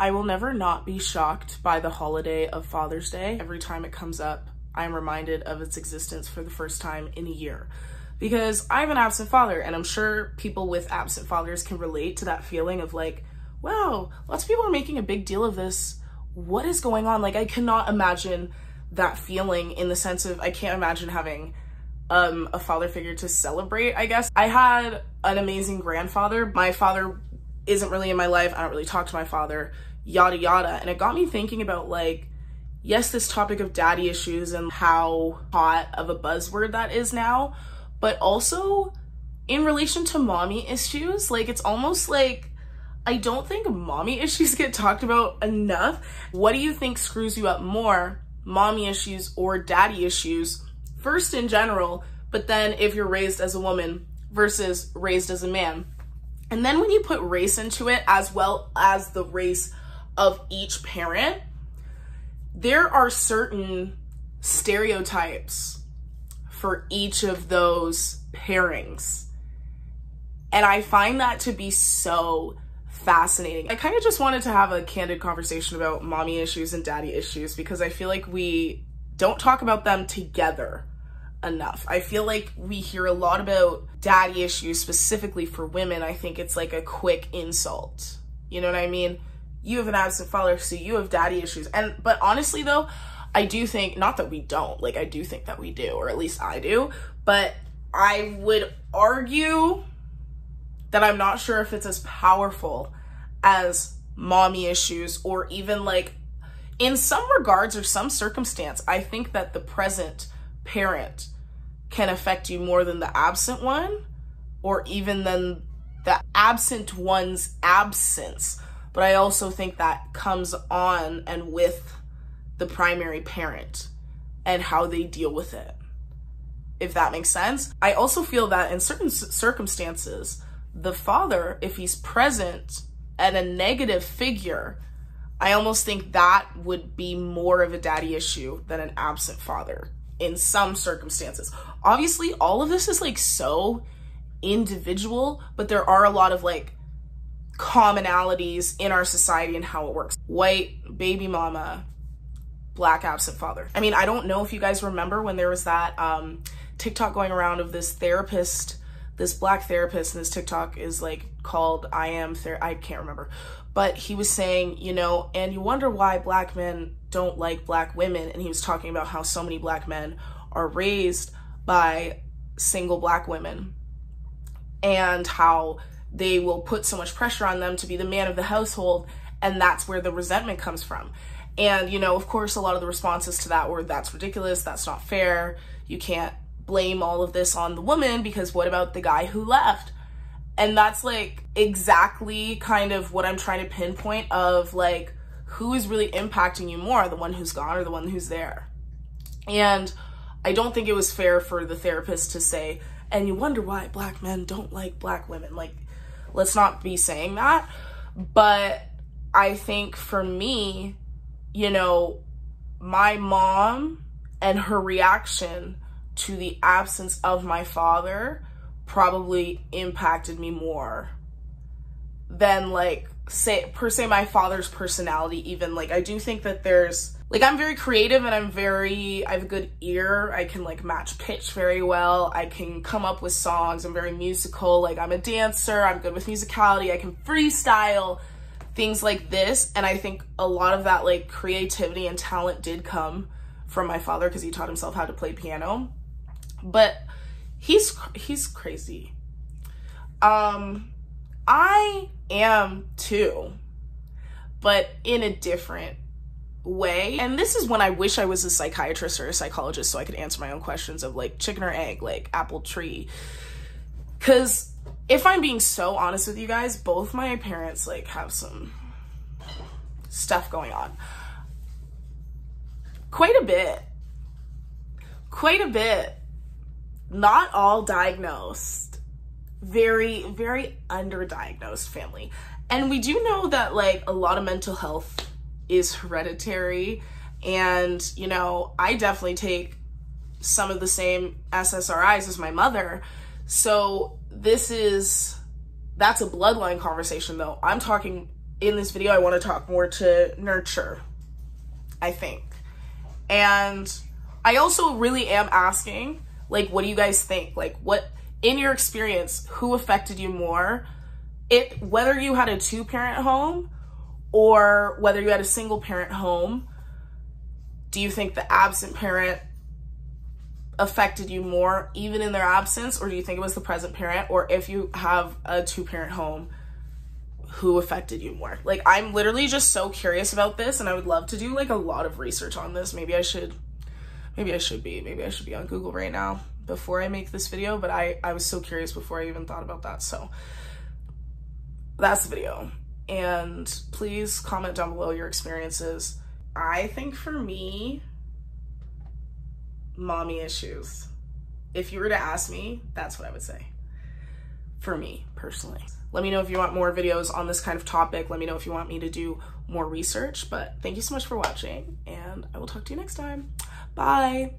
I will never not be shocked by the holiday of Father's Day. Every time it comes up, I'm reminded of its existence for the first time in a year. Because I have an absent father, and I'm sure people with absent fathers can relate to that feeling of like, wow, lots of people are making a big deal of this. What is going on? Like, I cannot imagine that feeling, in the sense of I can't imagine having a father figure to celebrate, I guess. I had an amazing grandfather. My father isn't really in my life. I don't really talk to my father, yada yada. And it got me thinking about, like, yes, this topic of daddy issues and how hot of a buzzword that is now, but also in relation to mommy issues. Like, it's almost like I don't think mommy issues get talked about enough. What do you think screws you up more, mommy issues or daddy issues? First in general, but then if you're raised as a woman versus raised as a man. And then when you put race into it, as well as the race of each parent, there are certain stereotypes for each of those pairings. And I find that to be so fascinating. I kind of just wanted to have a candid conversation about mommy issues and daddy issues, because I feel like we don't talk about them together enough. I feel like we hear a lot about daddy issues specifically for women. I think it's like a quick insult. You know what I mean? You have an absent father, so you have daddy issues. But honestly though, I do think, not that we don't, like I do think that we do, or at least I do, but I would argue that I'm not sure if it's as powerful as mommy issues, or even like in some regards or some circumstance, I think that the present parent can affect you more than the absent one, or even than the absent one's absence. But I also think that comes on and with the primary parent and how they deal with it, if that makes sense. I also feel that in certain circumstances, the father, if he's present at a negative figure, I almost think that would be more of a daddy issue than an absent father in some circumstances. Obviously, all of this is like so individual, but there are a lot of like commonalities in our society and how it works. White baby mama, black absent father. I mean, I don't know if you guys remember when there was that TikTok going around of this therapist, this black therapist, and this TikTok is like called I can't remember, but he was saying, you know, and you wonder why black men don't like black women. And he was talking about how so many black men are raised by single black women and how they will put so much pressure on them to be the man of the household. And that's where the resentment comes from. And, you know, of course, a lot of the responses to that were, that's ridiculous, that's not fair, you can't blame all of this on the woman, because what about the guy who left? And that's like exactly kind of what I'm trying to pinpoint of like, who is really impacting you more, the one who's gone or the one who's there? And I don't think it was fair for the therapist to say, and you wonder why black men don't like black women. Like, let's not be saying that. But I think for me, you know, my mom and her reaction to the absence of my father probably impacted me more than like per se my father's personality. Even like, I do think that there's like, I'm very creative and I have a good ear. I can like match pitch very well. I can come up with songs. I'm very musical. Like, I'm a dancer. I'm good with musicality. I can freestyle, things like this. And I think a lot of that like creativity and talent did come from my father, because he taught himself how to play piano. But he's crazy. I am too, but in a different way. And this is when I wish I was a psychiatrist or a psychologist so I could answer my own questions of like chicken or egg, like apple tree. Because if I'm being so honest with you guys, both my parents like have some stuff going on. Quite a bit. Not all diagnosed. Very, very underdiagnosed family. And we do know that like a lot of mental health is hereditary. And, you know, I definitely take some of the same SSRIs as my mother. So that's a bloodline conversation though. I'm talking in this video, I want to talk more to nurture, I think. And I also really am asking, like, what do you guys think? Like, what, in your experience, who affected you more? Whether you had a 2-parent home or whether you had a single parent home, do you think the absent parent affected you more even in their absence, or do you think it was the present parent? Or if you have a 2-parent home, who affected you more? Like, I'm literally just so curious about this, and I would love to do like a lot of research on this. Maybe I should be on Google right now before I make this video, but I was so curious before I even thought about that. So that's the video, and please comment down below your experiences. I think for me, mommy issues. If you were to ask me, that's what I would say. For me, personally. Let me know if you want more videos on this kind of topic. Let me know if you want me to do more research. But thank you so much for watching, and I will talk to you next time. Bye.